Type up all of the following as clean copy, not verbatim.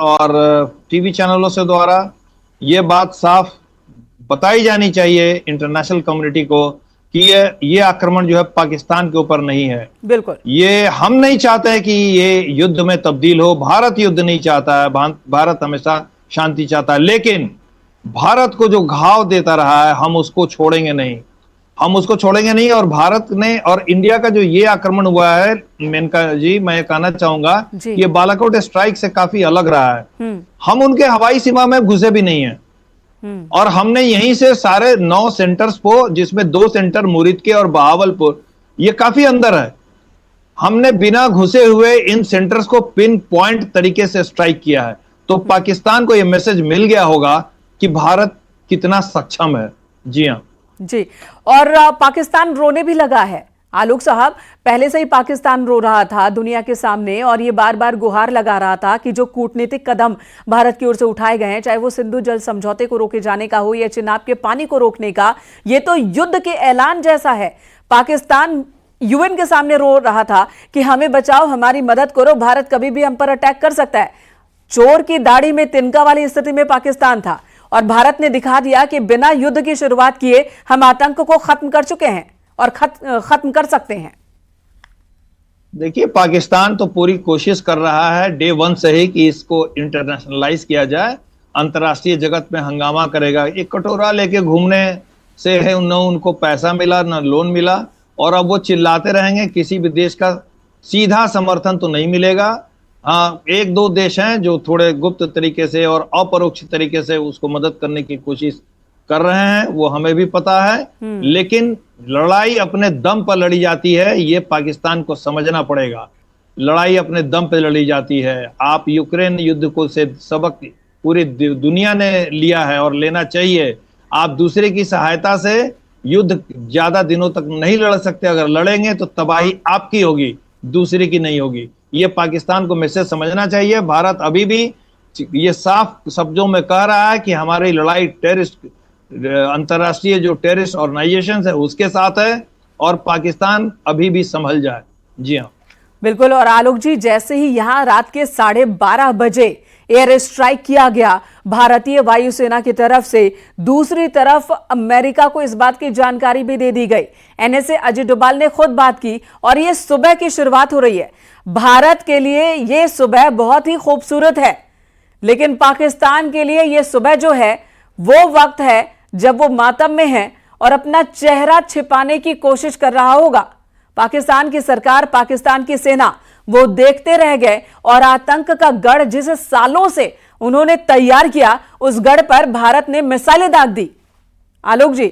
और टीवी चैनलों से द्वारा ये बात साफ बताई जानी चाहिए इंटरनेशनल कम्युनिटी को कि ये आक्रमण जो है पाकिस्तान के ऊपर नहीं है। बिल्कुल, ये हम नहीं चाहते हैं कि ये युद्ध में तब्दील हो। भारत युद्ध नहीं चाहता है, भारत हमेशा शांति चाहता है, लेकिन भारत को जो घाव देता रहा है हम उसको छोड़ेंगे नहीं, हम उसको छोड़ेंगे नहीं। और भारत ने और इंडिया का जो ये आक्रमण हुआ है, मेनका जी, मैं कहना चाहूंगा ये बालाकोट स्ट्राइक से काफी अलग रहा है। हम उनके हवाई सीमा में घुसे भी नहीं है और हमने यहीं से सारे 9 सेंटर्स को, जिसमें 2 सेंटर मुरीद के और बहावलपुर, ये काफी अंदर है, हमने बिना घुसे हुए इन सेंटर्स को पिन पॉइंट तरीके से स्ट्राइक किया है। तो पाकिस्तान को यह मैसेज मिल गया होगा कि भारत कितना सक्षम है। जी हाँ जी। और पाकिस्तान रोने भी लगा है आलोक साहब, पहले से ही पाकिस्तान रो रहा था दुनिया के सामने और ये बार बार गुहार लगा रहा था कि जो कूटनीतिक कदम भारत की ओर से उठाए गए हैं, चाहे वो सिंधु जल समझौते को रोके जाने का हो या चिनाब के पानी को रोकने का, ये तो युद्ध के ऐलान जैसा है। पाकिस्तान यूएन के सामने रो रहा था कि हमें बचाओ, हमारी मदद करो, भारत कभी भी हम पर अटैक कर सकता है। चोर की दाढ़ी में तिनका वाली स्थिति में पाकिस्तान था और भारत ने दिखा दिया कि बिना युद्ध की शुरुआत किए हम आतंक को खत्म कर चुके हैं और खत्म कर सकते हैं। देखिए, पाकिस्तान तो पूरी कोशिश कर रहा है डे 1 से ही कि इसको इंटरनेशनलाइज किया जाए, अंतर्राष्ट्रीय जगत में हंगामा करेगा। एक कटोरा लेके घूमने से है, न उनको पैसा मिला न लोन मिला, और अब वो चिल्लाते रहेंगे। किसी भी देश का सीधा समर्थन तो नहीं मिलेगा। हाँ, 1-2 देश हैं जो थोड़े गुप्त तरीके से और अपरोक्ष तरीके से उसको मदद करने की कोशिश कर रहे हैं, वो हमें भी पता है। लेकिन लड़ाई अपने दम पर लड़ी जाती है, ये पाकिस्तान को समझना पड़ेगा। लड़ाई अपने दम पर लड़ी जाती है। आप यूक्रेन युद्ध को से सबक पूरी दुनिया ने लिया है और लेना चाहिए। आप दूसरे की सहायता से युद्ध ज्यादा दिनों तक नहीं लड़ सकते। अगर लड़ेंगे तो तबाही आपकी होगी, दूसरे की नहीं होगी। ये पाकिस्तान को मैसेज समझना चाहिए। भारत अभी भी ये साफ शब्दों में कह रहा है कि हमारी लड़ाई टेररिस्ट, अंतरराष्ट्रीय जो टेररिस्ट ऑर्गेनाइजेशन है उसके साथ है, और पाकिस्तान अभी भी संभल जाए। जी हाँ, बिल्कुल। और आलोक जी, जैसे ही यहां रात के 12:30 बजे एयर स्ट्राइक किया गया भारतीय वायुसेना की तरफ से, दूसरी तरफ अमेरिका को इस बात की जानकारी भी दे दी गई। एनएसए अजय डोभाल ने खुद बात की और ये सुबह की शुरुआत हो रही है। भारत के लिए ये सुबह बहुत ही खूबसूरत है, लेकिन पाकिस्तान के लिए ये सुबह जो है वो वक्त है जब वो मातम में है और अपना चेहरा छिपाने की कोशिश कर रहा होगा। पाकिस्तान की सरकार, पाकिस्तान की सेना वो देखते रह गए और आतंक का गढ़ जिस सालों से उन्होंने तैयार किया, उस गढ़ पर भारत ने मिसाइलें दाग दी। आलोक जी।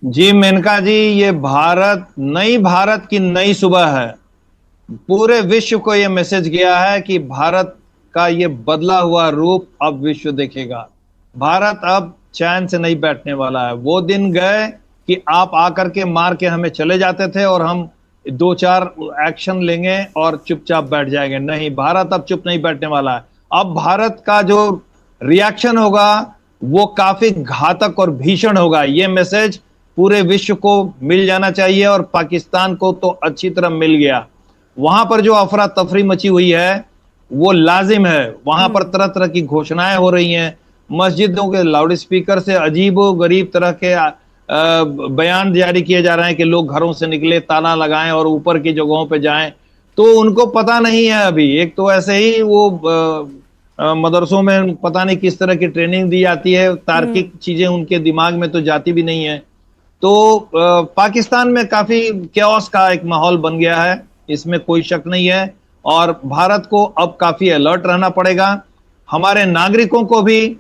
जी मेनका जी, ये भारत की नई सुबह है। पूरे विश्व को यह मैसेज गया है कि भारत का ये बदला हुआ रूप अब विश्व देखेगा। भारत अब चैन से नहीं बैठने वाला है। वो दिन गए कि आप आकर के मार के हमें चले जाते थे और हम 2-4 एक्शन लेंगे और चुपचाप बैठ जाएंगे। नहीं, भारत अब चुप नहीं बैठने वाला है। अब भारत का जो रिएक्शन होगा वो काफी घातक और भीषण होगा। ये मैसेज पूरे विश्व को मिल जाना चाहिए और पाकिस्तान को तो अच्छी तरह मिल गया। वहां पर जो अफरा तफरी मची हुई है वो लाजिम है। वहां पर तरह तरह की घोषणाएं हो रही हैं, मस्जिदों के लाउड स्पीकर से अजीबो गरीब तरह के बयान जारी किए जा रहे हैं कि लोग घरों से निकले, ताला लगाएं और ऊपर की जगहों पे जाएं। तो उनको पता नहीं है अभी। एक तो ऐसे ही वो मदरसों में पता नहीं किस तरह की ट्रेनिंग दी जाती है, तार्किक चीजें उनके दिमाग में तो जाती भी नहीं है। तो पाकिस्तान में काफी कैओस का एक माहौल बन गया है, इसमें कोई शक नहीं है। और भारत को अब काफी अलर्ट रहना पड़ेगा। हमारे नागरिकों को भी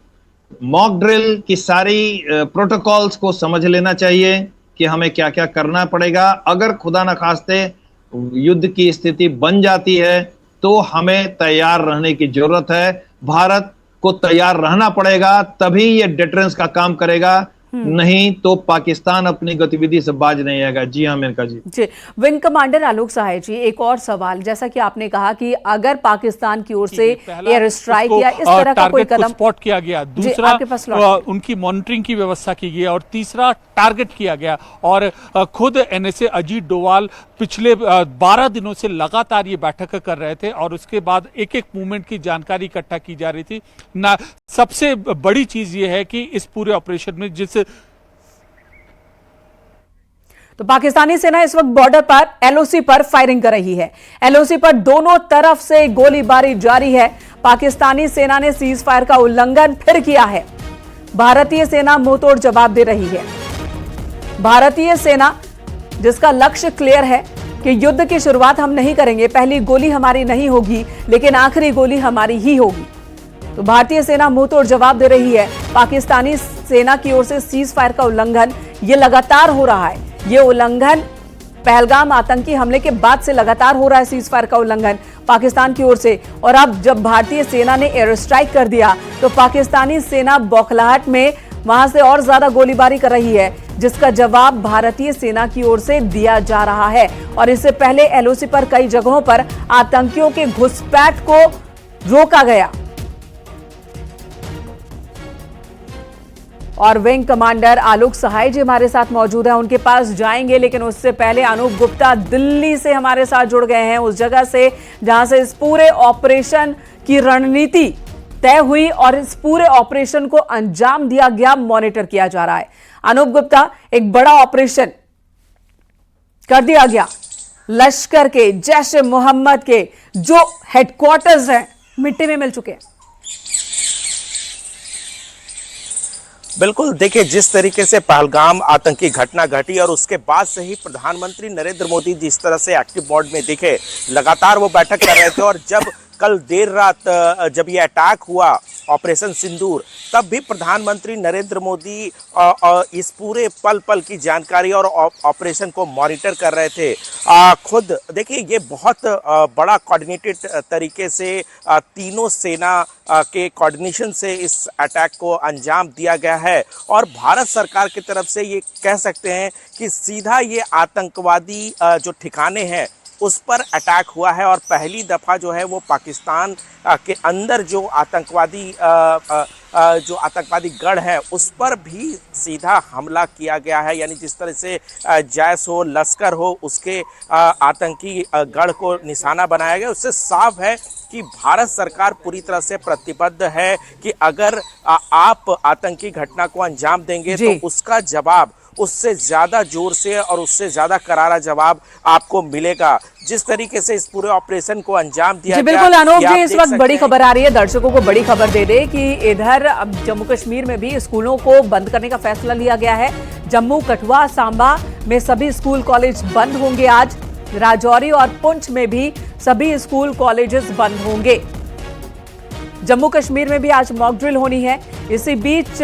मॉक ड्रिल की सारी प्रोटोकॉल्स को समझ लेना चाहिए कि हमें क्या क्या करना पड़ेगा। अगर खुदा न खास्ते युद्ध की स्थिति बन जाती है तो हमें तैयार रहने की जरूरत है। भारत को तैयार रहना पड़ेगा, तभी ये डिटरेंस का काम करेगा। नहीं तो पाकिस्तान अपनी गतिविधि से बाज नहीं आएगा। जी हाँ मेनका जी। जी, विंग कमांडर आलोक सहाय जी, एक और सवाल, जैसा कि आपने कहा कि अगर पाकिस्तान की ओर से एयर स्ट्राइक या इस तरह का कोई कदम स्पॉट किया गया, दूसरा उनकी मॉनिटरिंग की व्यवस्था की गई और तीसरा टारगेट किया गया। और खुद एनएसए अजीत डोवाल पिछले 12 दिनों से लगातार ये बैठक कर रहे थे और उसके बाद एक एक मूवमेंट की जानकारी इकट्ठा की जा रही थी ना। सबसे बड़ी चीज ये है कि इस पूरे ऑपरेशन में तो पाकिस्तानी सेना इस वक्त बॉर्डर पर एलओसी पर फायरिंग कर रही है। एलओसी पर दोनों तरफ से गोलीबारी जारी है। पाकिस्तानी सेना ने सीज फायर का उल्लंघन फिर किया है। भारतीय सेना मुंहतोड़ जवाब दे रही है। भारतीय सेना जिसका लक्ष्य क्लियर है कि युद्ध की शुरुआत हम नहीं करेंगे, पहली गोली हमारी नहीं होगी लेकिन आखिरी गोली हमारी ही होगी। तो भारतीय सेना मुंहतोड़ जवाब दे रही है। पाकिस्तानी सेना की ओर से सीज फायर का उल्लंघन ये लगातार हो रहा है। ये उल्लंघन पहलगाम आतंकी हमले के बाद से लगातार हो रहा है, सीज फायर का उल्लंघन पाकिस्तान की ओर से। और अब जब भारतीय सेना ने एयर स्ट्राइक कर दिया तो पाकिस्तानी सेना बौखलाहट में वहां से और ज्यादा गोलीबारी कर रही है, जिसका जवाब भारतीय सेना की ओर से दिया जा रहा है। और इससे पहले एलओसी पर कई जगहों पर आतंकियों के घुसपैठ को रोका गया। और विंग कमांडर आलोक सहाय जी हमारे साथ मौजूद हैं, उनके पास जाएंगे, लेकिन उससे पहले अनूप गुप्ता दिल्ली से हमारे साथ जुड़ गए हैं, उस जगह से जहां से इस पूरे ऑपरेशन की रणनीति तय हुई और इस पूरे ऑपरेशन को अंजाम दिया गया, मॉनिटर किया जा रहा है। अनूप गुप्ता, एक बड़ा ऑपरेशन कर दिया गया, लश्कर के, जैश ए मोहम्मद के जो हेडक्वार्टर्स हैं मिट्टी में मिल चुके हैं। बिल्कुल, देखिए जिस तरीके से पहलगाम आतंकी घटना घटी और उसके बाद से ही प्रधानमंत्री नरेंद्र मोदी जिस तरह से एक्टिव मोड में दिखे, लगातार वो बैठक कर रहे थे। और जब कल देर रात जब ये अटैक हुआ ऑपरेशन सिंदूर, तब भी प्रधानमंत्री नरेंद्र मोदी इस पूरे पल पल की जानकारी और ऑपरेशन को मॉनिटर कर रहे थे। खुद देखिए ये बहुत बड़ा कोऑर्डिनेटेड तरीके से तीनों सेना के कोऑर्डिनेशन से इस अटैक को अंजाम दिया गया है। और भारत सरकार की तरफ से ये कह सकते हैं कि सीधा ये आतंकवादी जो ठिकाने हैं उस पर अटैक हुआ है। और पहली दफ़ा जो है वो पाकिस्तान के अंदर जो आतंकवादी गढ़ है उस पर भी सीधा हमला किया गया है। यानी जिस तरह से जैश हो, लश्कर हो, उसके आतंकी गढ़ को निशाना बनाया गया, उससे साफ है कि भारत सरकार पूरी तरह से प्रतिबद्ध है कि अगर आप आतंकी घटना को अंजाम देंगे तो उसका जवाब उससे ज्यादा जोर से और उससे ज्यादा करारा जवाब आपको मिलेगा। जिस तरीके से इस पूरे ऑपरेशन को अंजाम दिया गया। बिल्कुल अनूप जी, इस वक्त बड़ी खबर आ रही है, दर्शकों को बड़ी खबर दे दे कि इधर अब जम्मू कश्मीर में भी स्कूलों को बंद करने का फैसला लिया गया है। जम्मू, कठुआ, सांबा में सभी स्कूल कॉलेज बंद होंगे आज। राजौरी और पुंछ में भी सभी स्कूल कॉलेजेस बंद होंगे। जम्मू कश्मीर में भी आज मॉक ड्रिल होनी है। इसी बीच